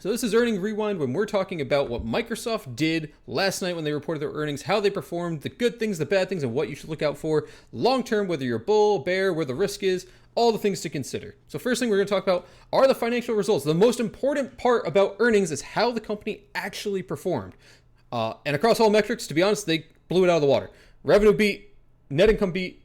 So this is Earning Rewind when we're talking about what Microsoft did last night when they reported their earnings, how they performed, the good things, the bad things, and what you should look out for long term, whether you're bull, bear, where the risk is, all the things to consider. So first thing we're going to talk about are the financial results. The most important part about earnings is how the company actually performed. And across all metrics, to be honest, they blew it out of the water. Revenue beat, net income beat,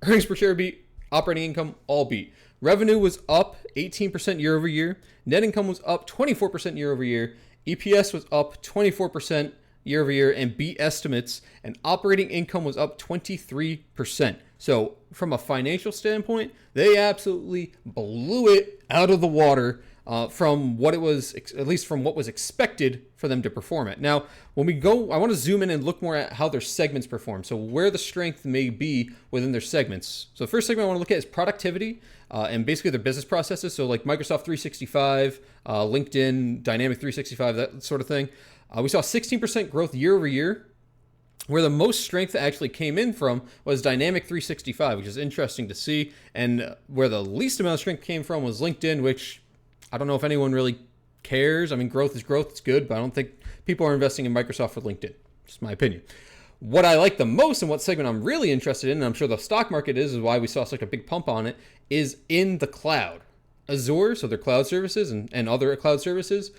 earnings per share beat, operating income all beat. Revenue was up 18% year over year. Net income was up 24% year over year. EPS was up 24% year over year and beat estimates. And operating income was up 23%. So from a financial standpoint, they absolutely blew it out of the water from what it was, at least from what was expected for them to perform at. Now, when we go, I want to zoom in and look more at how their segments perform. So where the strength may be within their segments. So the first segment I want to look at is productivity and basically their business processes. So like Microsoft 365, LinkedIn, Dynamic 365, that sort of thing. We saw 16% growth year over year. Where the most strength actually came in from was Dynamic 365, which is interesting to see. And where the least amount of strength came from was LinkedIn, which I don't know if anyone really cares. I mean, growth is growth. It's good, but I don't think people are investing in Microsoft for LinkedIn. Just my opinion. What I like the most and what segment I'm really interested in, and I'm sure the stock market is why we saw such a big pump on it, is in the cloud. Azure, so their cloud services and other cloud services,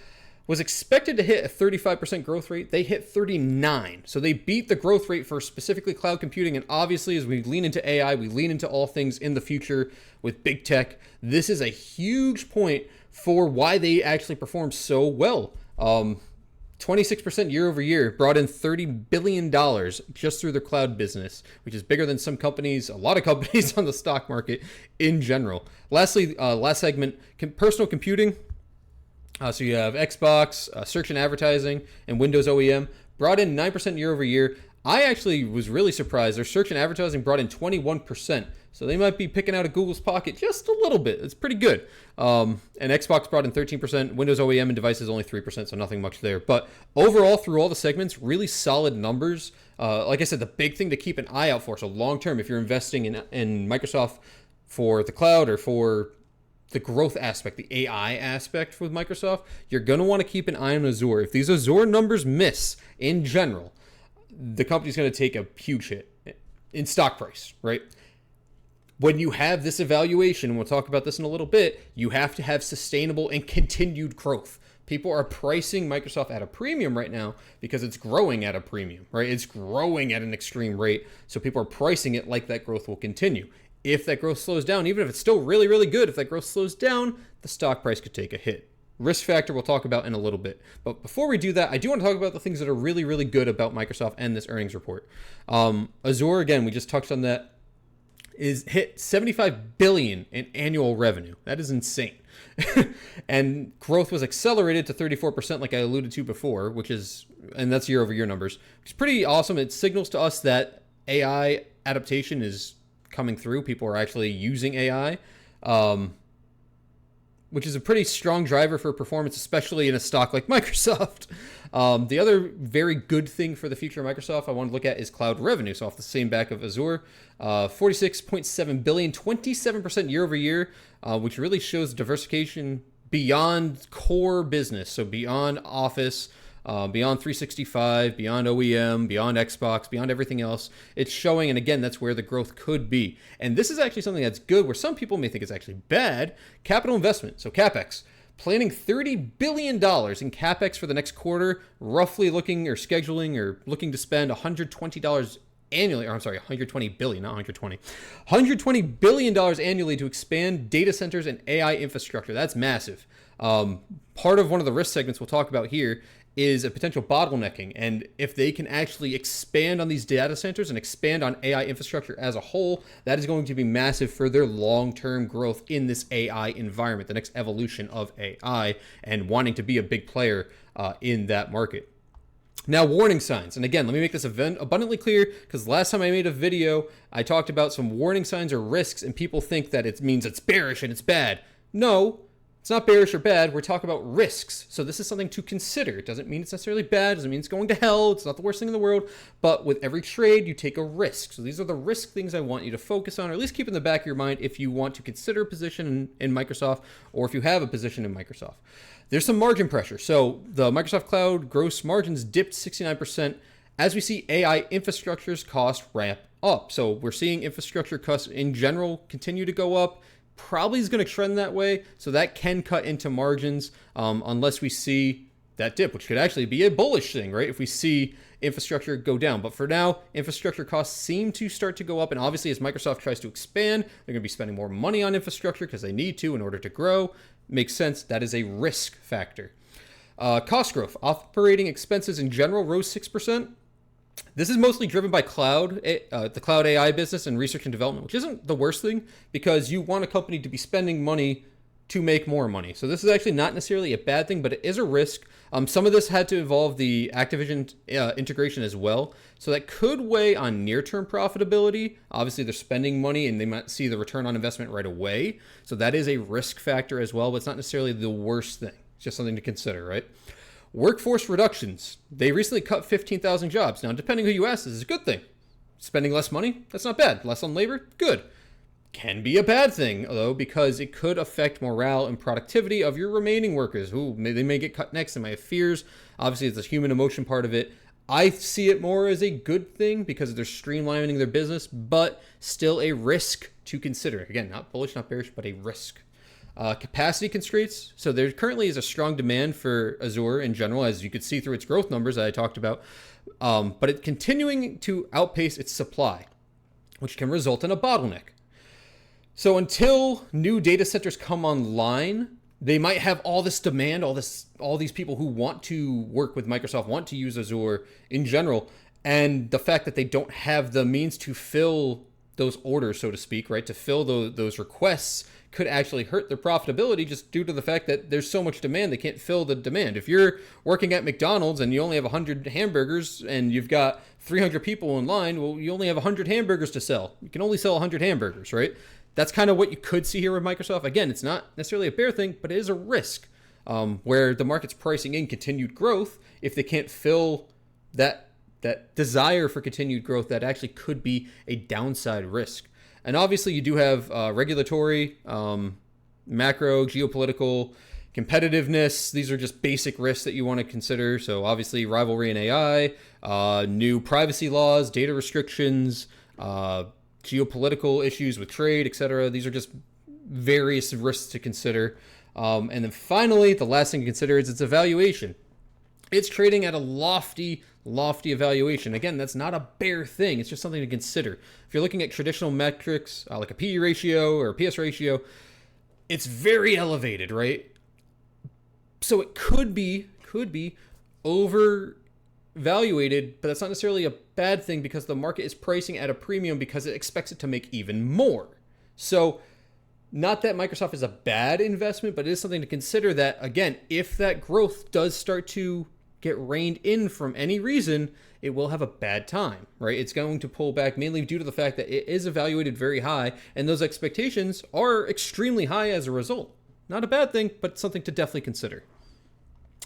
was expected to hit a 35% growth rate. They hit 39. So they beat the growth rate for specifically cloud computing. And obviously, as we lean into AI, we lean into all things in the future with big tech. This is a huge point for why they actually perform so well. 26% year over year, brought in $30 billion just through their cloud business, which is bigger than some companies, a lot of companies on the stock market in general. Lastly, last segment, personal computing. So you have Xbox, search and advertising, and Windows OEM brought in 9% year over year. I actually was really surprised. Their search and advertising brought in 21%. So they might be picking out of Google's pocket just a little bit. It's pretty good. And Xbox brought in 13%. Windows OEM and devices only 3%, so nothing much there. But overall, through all the segments, really solid numbers. Like I said, the big thing to keep an eye out for. So long term, if you're investing in Microsoft for the cloud or for the growth aspect, the AI aspect with Microsoft, you're going to want to keep an eye on Azure. If these Azure numbers miss in general, the company's going to take a huge hit in stock price, right? When you have this evaluation, and we'll talk about this in a little bit, you have to have sustainable and continued growth. People are pricing Microsoft at a premium right now because it's growing at a premium, right? It's growing at an extreme rate. So people are pricing it like that growth will continue. If that growth slows down, even if it's still really, really good, if that growth slows down, the stock price could take a hit. Risk factor we'll talk about in a little bit. But before we do that, I do want to talk about the things that are really, really good about Microsoft and this earnings report. Azure, again, we just touched on that, is hit $75 billion in annual revenue. That is insane. And growth was accelerated to 34%, like I alluded to before, and that's year over year numbers, which is pretty awesome. It signals to us that AI adaptation is coming through. People are actually using AI, which is a pretty strong driver for performance, especially in a stock like Microsoft. The other very good thing for the future of Microsoft I want to look at is cloud revenue. So off the same back of Azure, 46.7 billion, 27% year over year, which really shows diversification beyond core business. So beyond Office, beyond 365, beyond OEM, beyond Xbox, beyond everything else. It's showing, and again, that's where the growth could be. And this is actually something that's good, where some people may think it's actually bad. Capital investment, so CapEx. Planning $30 billion in CapEx for the next quarter, roughly looking or scheduling or looking to spend $120 annually, or I'm sorry, $120 billion, not 120. $120 billion annually to expand data centers and AI infrastructure. That's massive. Part of one of the risk segments we'll talk about here is a potential bottlenecking. And if they can actually expand on these data centers and expand on AI infrastructure as a whole, that is going to be massive for their long-term growth in this AI environment, the next evolution of AI, and wanting to be a big player in that market. Now, warning signs. And again, let me make this abundantly clear, because last time I made a video, I talked about some warning signs or risks, and people think that it means it's bearish and it's bad. No, It's not bearish or bad. We're talking about risks. So this is something to consider. It doesn't mean it's necessarily bad. It doesn't mean it's going to hell. It's not the worst thing in the world. But with every trade, you take a risk. So these are the risk things I want you to focus on, or at least keep in the back of your mind if you want to consider a position in Microsoft, or if you have a position in Microsoft. There's some margin pressure. So the Microsoft Cloud gross margins dipped 69% as we see AI infrastructure's cost ramp up. So we're seeing infrastructure costs in general continue to go up. Probably is going to trend that way, so that can cut into margins unless we see that dip, which could actually be a bullish thing, right? If we see infrastructure go down. But for now, infrastructure costs seem to start to go up, and obviously as Microsoft tries to expand, they're going to be spending more money on infrastructure because they need to in order to grow. Makes sense. That is a risk factor. Cost growth. Operating expenses in general rose 6%. This is mostly driven by the cloud AI business and research and development, which isn't the worst thing because you want a company to be spending money to make more money. So this is actually not necessarily a bad thing, but it is a risk. Some of this had to involve the Activision integration as well. So that could weigh on near-term profitability. Obviously, they're spending money and they might see the return on investment right away. So that is a risk factor as well, but it's not necessarily the worst thing. It's just something to consider, right? Workforce reductions. They recently cut 15,000 jobs. Now, depending who you ask, this is a good thing. Spending less money, that's not bad. Less on labor, good. Can be a bad thing, though, because it could affect morale and productivity of your remaining workers. They may get cut next. They might have fears. Obviously, it's a human emotion part of it. I see it more as a good thing because they're streamlining their business, but still a risk to consider. Again, not bullish, not bearish, but a risk. Capacity constraints. So there currently is a strong demand for Azure in general, as you could see through its growth numbers that I talked about, but it's continuing to outpace its supply, which can result in a bottleneck. So until new data centers come online, they might have all this demand, all these people who want to work with Microsoft, want to use Azure in general, and the fact that they don't have the means to fill those orders, so to speak, right, to fill those requests could actually hurt their profitability just due to the fact that there's so much demand, they can't fill the demand. If you're working at McDonald's and you only have 100 hamburgers and you've got 300 people in line, well, you only have 100 hamburgers to sell. You can only sell 100 hamburgers, right? That's kind of what you could see here with Microsoft. Again, it's not necessarily a bad thing, but it is a risk where the market's pricing in continued growth. If they can't fill that desire for continued growth, that actually could be a downside risk. And obviously you do have regulatory, macro, geopolitical, competitiveness. These are just basic risks that you want to consider. So obviously rivalry in AI, new privacy laws, data restrictions, geopolitical issues with trade, etc. These are just various risks to consider. And then finally, the last thing to consider is its evaluation. It's trading at a lofty evaluation. Again, that's not a bare thing. It's just something to consider. If you're looking at traditional metrics, like a PE ratio or a PS ratio, it's very elevated, right? So it could be overvaluated, but that's not necessarily a bad thing because the market is pricing at a premium because it expects it to make even more. So not that Microsoft is a bad investment, but it is something to consider that, again, if that growth does start to get reined in from any reason, it will have a bad time, right? It's going to pull back mainly due to the fact that it is evaluated very high, and those expectations are extremely high as a result. Not a bad thing, but something to definitely consider.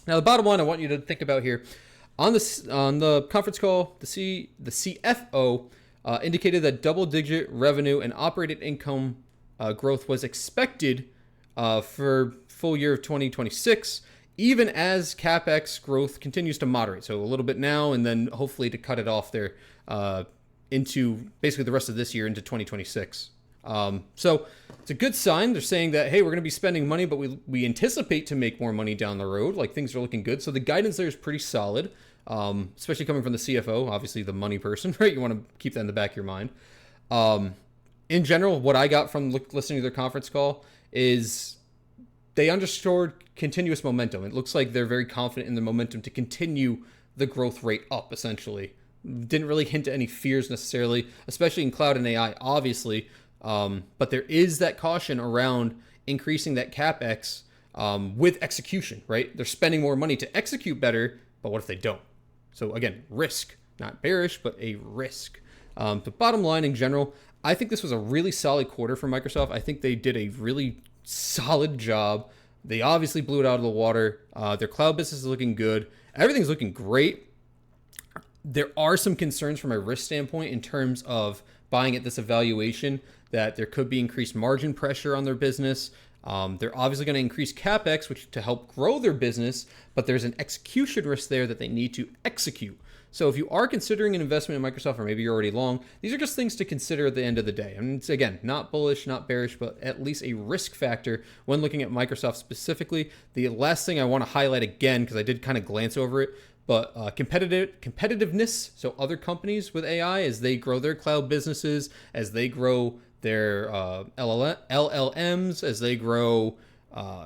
Now, the bottom line I want you to think about here, on the conference call, the CFO indicated that double-digit revenue and operating income growth was expected for full year of 2026, even as CapEx growth continues to moderate. So a little bit now, and then hopefully to cut it off there into basically the rest of this year into 2026. So it's a good sign. They're saying that, hey, we're going to be spending money, but we anticipate to make more money down the road. Like, things are looking good. So the guidance there is pretty solid, especially coming from the CFO, obviously the money person, right? You want to keep that in the back of your mind. In general, what I got from listening to their conference call is they underscored continuous momentum. It looks like they're very confident in the momentum to continue the growth rate up, essentially. Didn't really hint at any fears necessarily, especially in cloud and AI, obviously. But there is that caution around increasing that CapEx with execution, right? They're spending more money to execute better, but what if they don't? So again, risk, not bearish, but a risk. The bottom line in general, I think this was a really solid quarter for Microsoft. I think they did a really solid job They obviously blew it out of the water. Their cloud business is looking good. Everything's looking great. There are some concerns from a risk standpoint in terms of buying at this evaluation that there could be increased margin pressure on their business. They're obviously going to increase capex, which to help grow their business, but there's an execution risk there that they need to execute. So if you are considering an investment in Microsoft, or maybe you're already long, these are just things to consider at the end of the day. And it's, again, not bullish, not bearish, but at least a risk factor when looking at Microsoft specifically. The last thing I want to highlight again, because I did kind of glance over it, but competitiveness. So other companies with AI, as they grow their cloud businesses, as they grow their LLMs, as they grow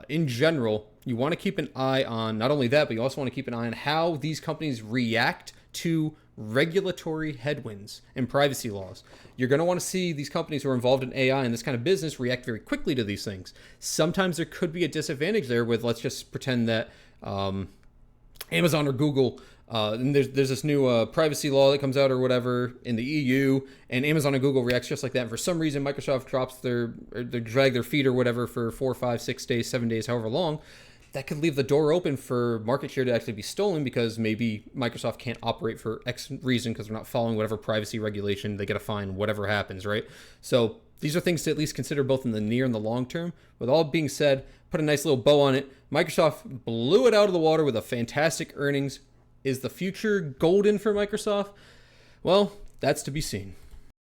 in general, you want to keep an eye on not only that, but you also want to keep an eye on how these companies react to regulatory headwinds and privacy laws. You're going to want to see these companies who are involved in AI and this kind of business react very quickly to these things. Sometimes there could be a disadvantage there with, let's just pretend that Amazon or Google, and there's this new privacy law that comes out or whatever in the EU, and Amazon and Google reacts just like that. And for some reason, Microsoft drops they drag their feet or whatever for 4, 5, 6 days, 7 days, however long. That could leave the door open for market share to actually be stolen because maybe Microsoft can't operate for X reason because they're not following whatever privacy regulation. They get a fine, whatever happens, right? So these are things to at least consider both in the near and the long term. With all being said, put a nice little bow on it. Microsoft blew it out of the water with a fantastic earnings. Is the future golden for Microsoft? Well, that's to be seen.